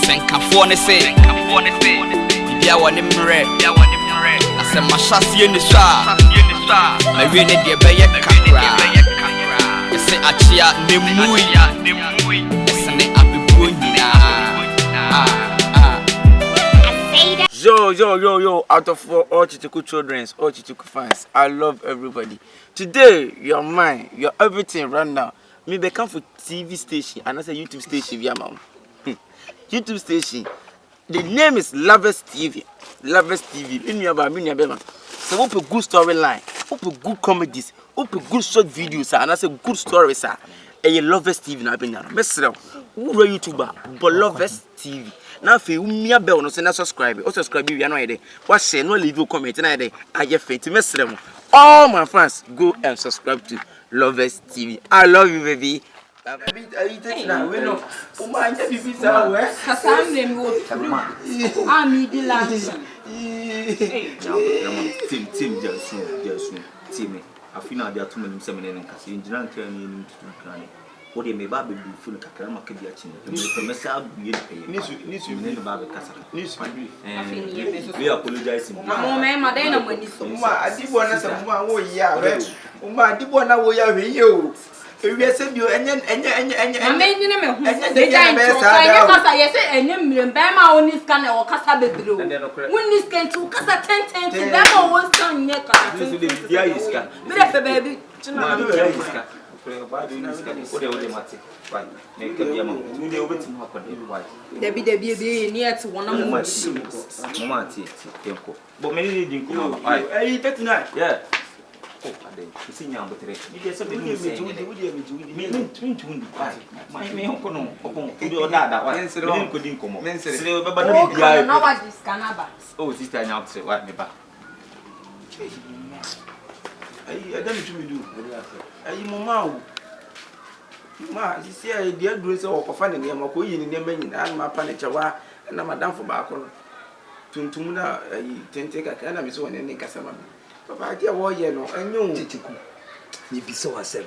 Senka ne say bia woni mre na se mahyasie ni sha ma wie ne de beye kakra se achia ne mui se ne abebuo nyina Yo, out of all Kyekyeku children, all Kyekyeku fans, I love everybody. Today, you're mine, you're everything right now. Me become for TV station, and I say YouTube station, via mom. YouTube station. The name is Lovers TV. Lovers TV. In your bema. So we put good storyline, we put good comedies, we put good short videos, and I say good stories, sir. And you Lovers TV na benya. Mesra, who are YouTuber? But Lovers TV. Now if you me bell no say na subscribe. O subscribe we no dey. What share no leave a comment na dey. Aye faint mesra. All my fans go and subscribe to Lovers TV. I love you baby. Hey, now we know. Momaa, you be busy somewhere. Kasam name go. Ami di last. Team just team. I feel now there are too many seminary and kasi. Engineering training to plan. What they may be full kakra ma kebi achi. The message be pay. Nisu ne ba be kasa. Nisu. We apologize him. Momaa ma dey na mani so. Momaa, adibo na se Momaa wo ya we. Momaa adibo na wo ya we yo. We say bio enye. Amenyi ne me hu. Dey giant so enye kasa ye say enye mrem ba ma oni ska na wo kasa bebre o. Woni ska ntu kasa 10 ba ma wo ska nye kasa. Nisu dey dia iska. Me dey fe baby. Tuna dey dia iska. Debbie ni at one of Momaa but many didn't come out. Hey, 39. Yeah. Oh, you see, you just said, me oh, sister, I now say, what, neighbor? I don't know what do. Ayi Momaa. Ma, you see I dey do say o kofa ne ne ma ko yi ne ma nyina na ma pa ne chewa na madam fo ba ko tuntum na ayi tente kaka na me so ne ne kasa ma papa ati wo ye no enyo Kyekyeku ni bi so asem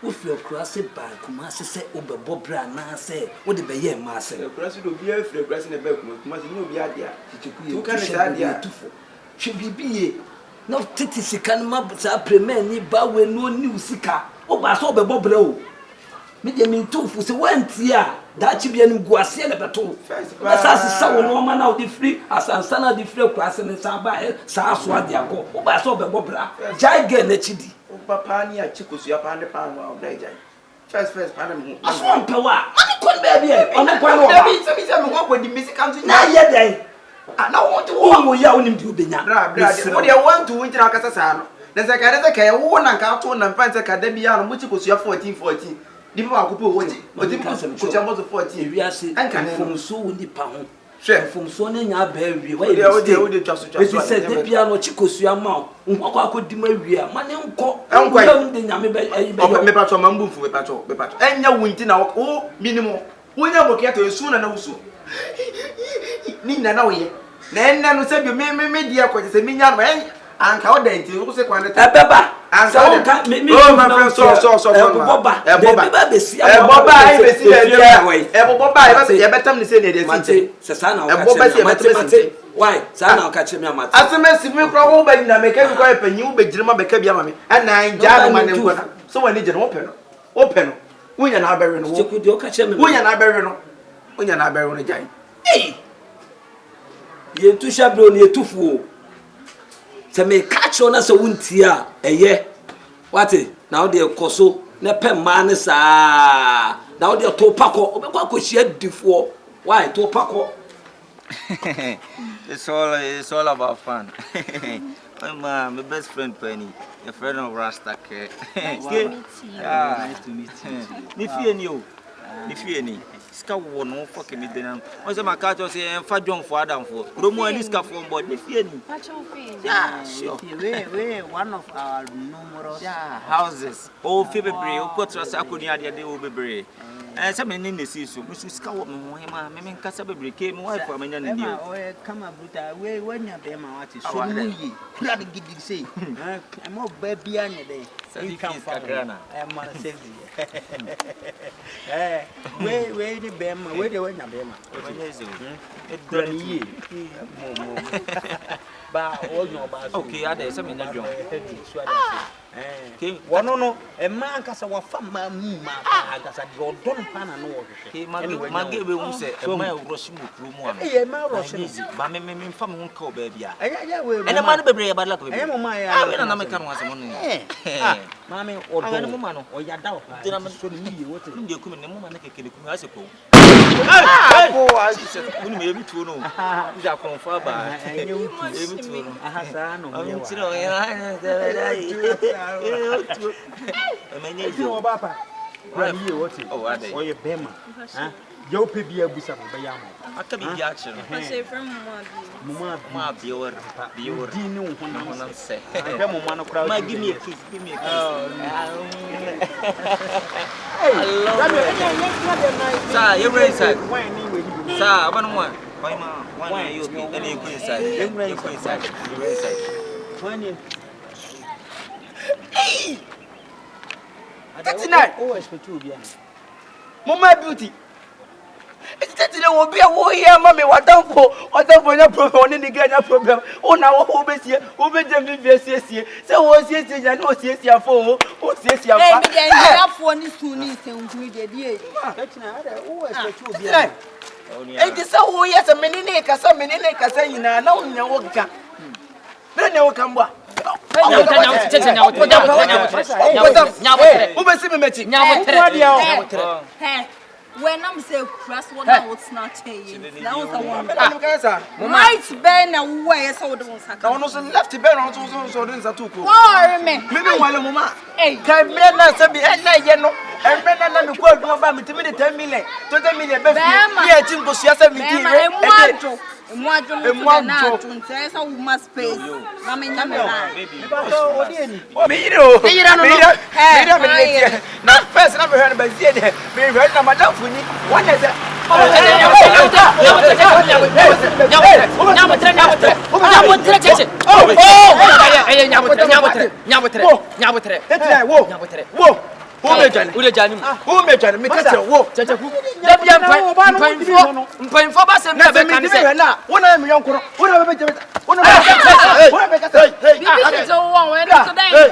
wo fi okura se ba kuma se obebo bra na se wo de be ye ma asem okura se do bi afre okura se ne ba kuma se ni obi adia Kyekyeku ye ka se adia tufo hwe bibiye no titi sika ma sa premier ni ba we no ni usika o ba so obebo bra o me de me tufu se wanti a da chi bia nim guase le beto asase sa wo no ma na o de free asansa na de free kwase ne sa ba sa aso ade akọ o ba so obebo bra jai ge na chidi o papa ni a chikosu ya pa ne pa wa o dai jai first pa na me aso ampe wa mani kon ba bia ono kwa no ba bi se me kwa di music am na ye dai na want to wo ya onim di obenya bra o de want to wintira kasa sa no na se ka de ka wo na ka to na mfa se ka da bia no mu chikosu ya 14 di ba ko po woji o di ko jamo 14 wi ase fom so woni pa ho hwe fom so ne nya ba wi wa o de twaso we se de bia no chikosu ama nkwa akodi ma wi a mane nko de nyame be ayi be me pa to ma mbumfu me pa to enya wunti na o minimum wonya bokia to esu na wusu ni na wo ye na enna no se bi me dia ko se minya no anka o denti wo se kwa ne ta beba anka ka me oh my friend so boba beba besi boba ai besi boba ai se ye betam ni se ne de si se sa na o ka che mate why sa na o ka che me amate asema si me kro wo ba na me ka bi kwa panyi wo begirima be ka bi ama me ana nja no ma ne nkona so wani je no wo pe no wonya na abewe no Kyekyeku de o ka che me wonya na abewe no jai ye tu shabro ni etufu se me catch on as a wuntia eye wate na o de koso na pe ma ne saa na o de to pako obekwa kohia difo why to pako It's all about fun. My best friend Penny, a friend of Rasta. Nice to meet you. Nifieni. Ska wo no fucking me then. Wọ́n say my catch say en fa John for Adam for. Romo any ska for boy. Nifieni. Yeah, sure. We one of our numerous houses. Oh, February. O ko trust akoni ade de o bebre. Some men in the sea, so Mrs. Scout, my men Casabre came wife for many years. Come up with a way when you're there, my artist. So, you can't get it say. I'm more baby on your day. So you come for Grana. I am my safety. Where the Bema, where the Wena Bema. Okay, I did some in that job. No, a man can say, what fun, my Magas at your don't pan and all. My gave you say, a mile rushing room one. A mile rushing, but me from one call baby. And a man be about luck. I am my American was money. Mammy or Woman or Yadao. Then I'm so me what you come in the moment I can as a cool. I said, maybe to know. You are from far by. I knew I have no Papa. Oh, are they? Or your Bema? Your baby, a bush of Bayamo. I can be action. I say from Momaa, your Dino, when I say, Momaa, give me a kiss, give me a kiss. Sir, you're right, sir. Sir, one. Why you any inside? You inside. Hey! That's tonight. Always for 2 years. Momaa beauty. It's that you will be a warrior, mommy. What done for your problem? Only get a problem. Oh, now, who be here? Who be them here? So, what's yes, I know, yes, your phone. What's yes, your phone? I have one is too neat and good. That's not always for 2 years. It is so yes, a minute, a minute, a saying, I know you walk. Then you will come back. When I'm saying cross, what I was not saying. That was a one. Right, Ben, away, so don't say. I was left to Ben on so there's a 2 cool. Maybe while Momaa. Hey, can men not be at night, you know, and men are not going to go back to me 10 million. To 10 million, but I think was just a meeting. One says how we must pay. I mean, not first never heard about it. We heard no madam for me. What is it? Who made Johnny? Who made Johnny? Me catch a walk. Point for us and never can say now. What am I young? What am I making? What am I? Hey,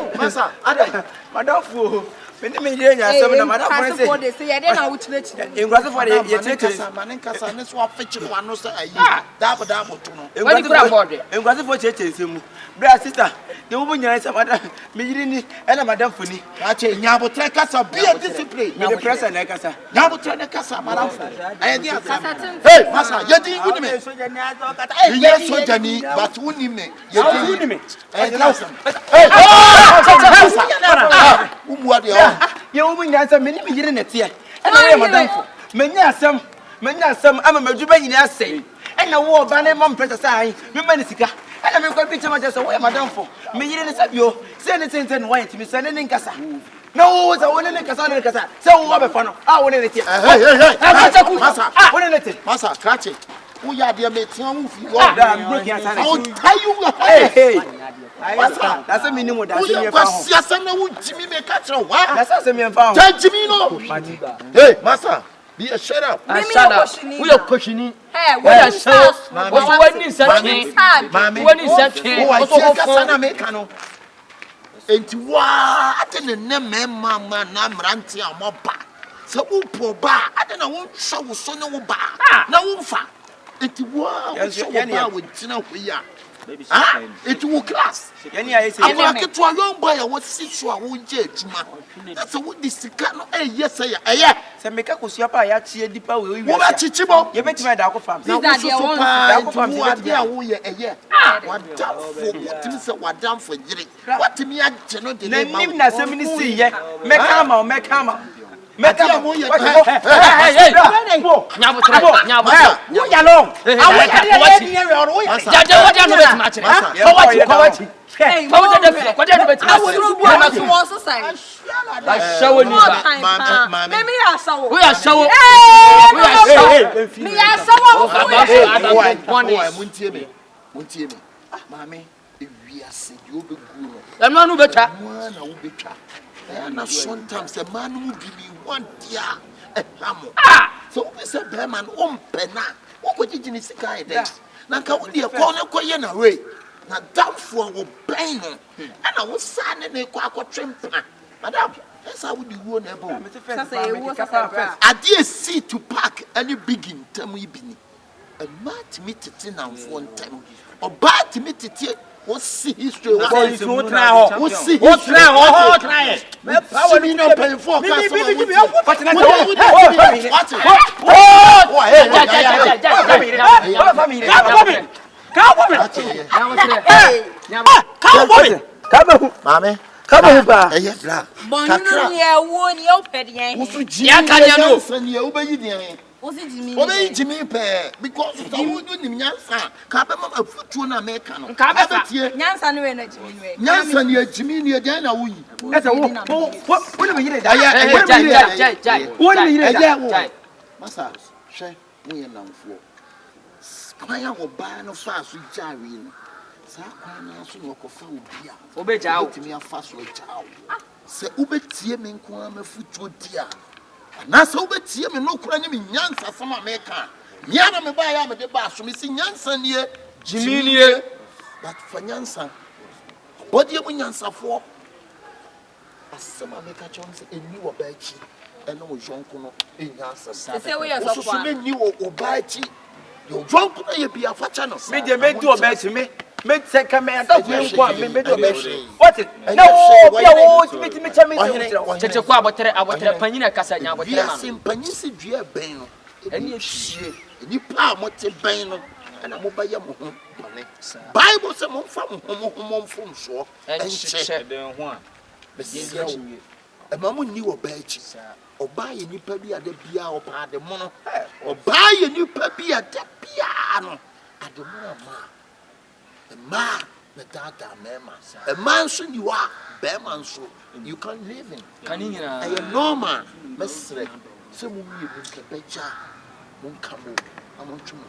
Madam Fu. Many years, some of Madam Francis say, I don't know which in Grasshopper, you take us, Manicas, and swap fetching one no say, double to know. In Grasshopper, him. Brother, sister, the woman you answer, Madam, me and Madam Funny. I say, Yabo Trekasa, be a discipline. The press and Nakasa. Yabo Trekasa, Madam. Hey, Massa, you didn't with me. Yes, so Johnny, but wouldn't me. You didn't me. Hey, you woman answer many minutes here. And I am Madam. Many are some, I'm a Majuba in a say. And a war banner, Mom Presa, Mimanica. And I'm going to picture just away, Madam for me. You didn't say you send it in white to me, sending in Casa. No, I want to Casa, Casa. So, what a fun. I want it here. Hey, Massa, catch it. We are dear mates. I'll tell you. Hey, that's a minimum. That's Jimmy may catch a what? That's a minimum. Jimmy, hey, Massa. Be a shut up. Shut up. We are cushioning. Hey, what is that? What is that? Mammy, what is that? Oh, I Mecano. And what in the name, Mamma, Namranti, or Moba. So, poor bar. I don't know, show so no bar. No, fa. It was with Tina. We are. It will class. I want to a young boy. I was 6 years old. That's what this cannot. Yes, I am. Make a Kusiapa, I see a deeper way. What about Chichibo? You bet my dog farm. What down for Jiri? What to me, I cannot name that 70 years. Make hammer. Make a boy. Hey, How did that? What did you I was so sorry. show you. Maybe I saw. We are show. Me I saw. Muntie me. Mami, ewiase you be guru. I'm not better. One will be trap. And sometimes a man will give me 1 year a hammer. So we said, Bearman, pena. What could you see? Now, can we a corner quiet away? Now, down for a pain. And I was signing a quack trim. Madam, that's how we do one. I dare see to pack any big in Tamibini. A mat meet it in and 1 time. Or bad to meet it. What's see history? What's see what's now? Try it. Power me no paying for. Obey Jimmy Pair because of the wood in Yansa. Cabama foot na American. Yansan, you're Jimmy, Diana. That's a what do we hear? What do we hear? Massa, share me and now for. Squire will buy no fast with Jarwin. Sakwana soon walk of beer. Obey Jow to me a fast with Jow. Say, Ube Tiamin Kwame foot to dear. Na so betie me no kura nyim nyansa sama meka mia na me ba ya me de ba so me si nyansa nie jiminie but for nyansa body mu nyansa fo asama meka chonse eni wo ba chi eno wo jonko no enyansa say we yourself so me ni wo ba chi yo jonko na ye bia fa cha no Me de me do ba chi me take a man. Don't me do what it? No, me Cheche kwa abotere panyina kasa nya abotere ma. Yes, panyisi dua ben no. Eni hie. Eni pa mo te ben no. Na mo ba ya mo ho. Bible say mo fa mo mfom so. Enche den ho a. Besi e ma mo ni wo ba echi. Oba ye nipa bi ade bia opa ade mo no. Oba ye nipa bi ade bia no. Ade mo ma. A man, the data, a man, so you are, Bearman, so you can't live in. I am normal, Mr. So we will be better. Won't come over. I want to move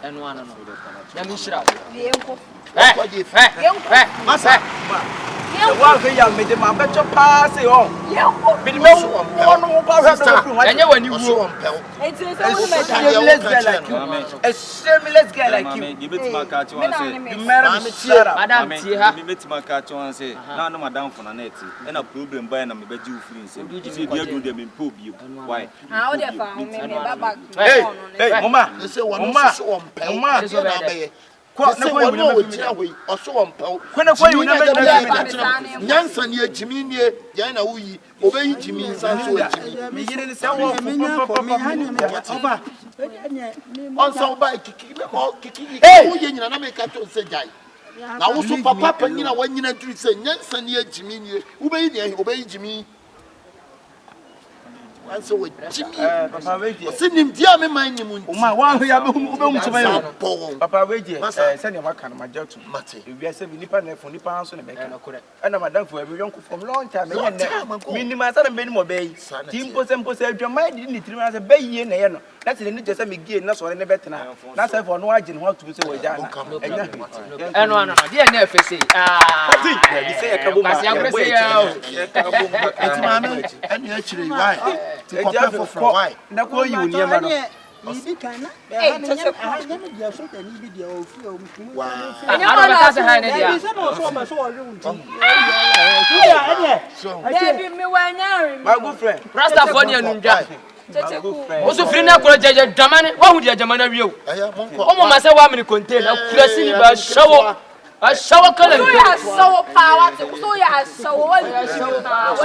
and one another. Let me shout. Massa, one thing I made my better pass it on. And you when you go, it's a shameless girl like you. You bet my cat one say, Madam, you bet my cat one say, no, madam for Nanette, and a problem by and I'm a bed you free. So you do them in pub you. Why? How they found me back. Hey, Momaa, they say one Momaa. No, also on Pell. When I call you, Yansan, ye Jimmy, Yana, we obey Jimmy, me getting also by Kiki, hey, and I make a to say, now also Papa, you know, when you do say, Yansan, ye Jimmy, obey Jimmy. And so with Jimmy, send him, dear me, mind him. My one who have Papa, wait, send him a my job to Matty. You are 7 Nippon for Nippons and a baker. And I'm a done for every uncle from long time. Minimize and many more bay. Team Post and Post, your mind didn't as a bay in a that's the need to send me gear, not for any better now. That's for no agent what to say. And one, dear never say, say a couple and actually, why? To prepare for why? Now, call you near man. My good friend, Rasta also, free now, Germany. What would your German view? Almost a woman contain a pressing about shower. A shower color. So you have so power. So you have so power.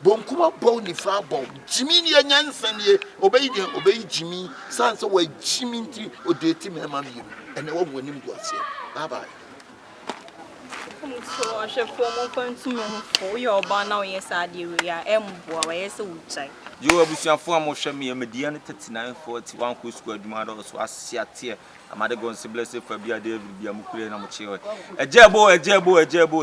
Bonkuma bon ni fa bon. Jimmy ni nyansa ni obey Jimmy. Sansa we Jimmy nti odeti me ma mi. Ene wo woni mdu ase. Bye bye. So I should form open to me for your bar now. Yes, I do. We are boy. Yes, I You will be some form of shame. Me Mediana 3941 who squared mother so I see a tear. A mother going to bless it for be a day will be a mukuri and a mature. A jabo, a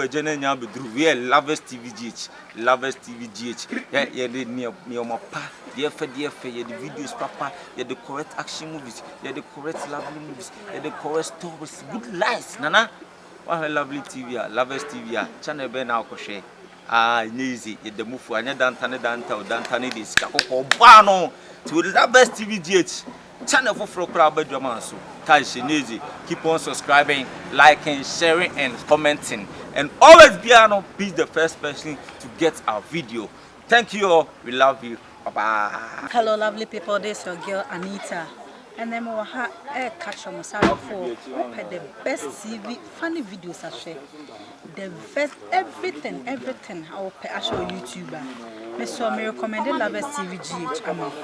general be drew. We are Lovers TVGH, Lovers TVGH. Yeah, they near my pa. Dear for the videos, papa. Yeah, the correct action movies. Yeah, the correct lovely movies. Yeah, the correct stories. Good lies, Nana. What a lovely TV, Lovers TV, channel Ben Alcoche. Easy, the move for any Dantani this Bano to Lovers TVGH. Channel for crowd Bedromanso. Easy. Keep on subscribing, liking, sharing, and commenting. And always be the first person to get our video. Thank you all. We love you. Bye bye. Hello, lovely people. This is your girl Anita. And then we'll have a catch on for the best TV funny videos I share. The best everything I will pay show YouTuber. So I recommended Lovers TV GH.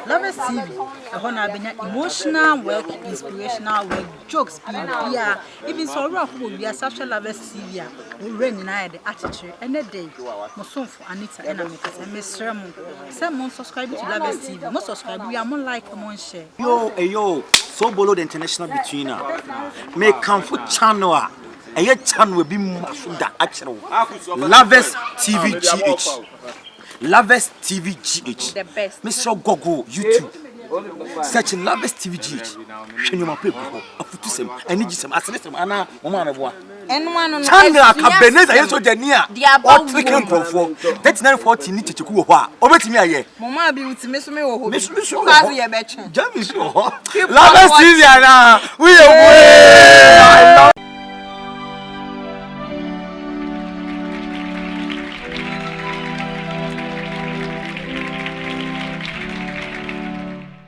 Lovers TV, the one have emotional work, inspirational work, jokes, yeah. Even so rough we are such a Lovers TV. We run in the attitude and the day. Most for Anita and Amika and Miss Sermon. Some subscribe to Lovers TV. Most subscribe we are more like more share. Yo, so below the international between us. Make comfort channel. And your channel will be the actual Lovers TV GH. Lovers TV GH. The best. Mr. Gogo YouTube. Search Lovers TV GH. Show you my people. Afutu sem. I need some. Asene sem. Ana Momaa na boa. Channel akabeneza yeso jenia. O tricking profo. 3940 ni checheku wo ho a. Obetimi aye. Momaa bi utime so me wo ho. Mesu Kazi ye beche. Jami so. Lovers TV ana. We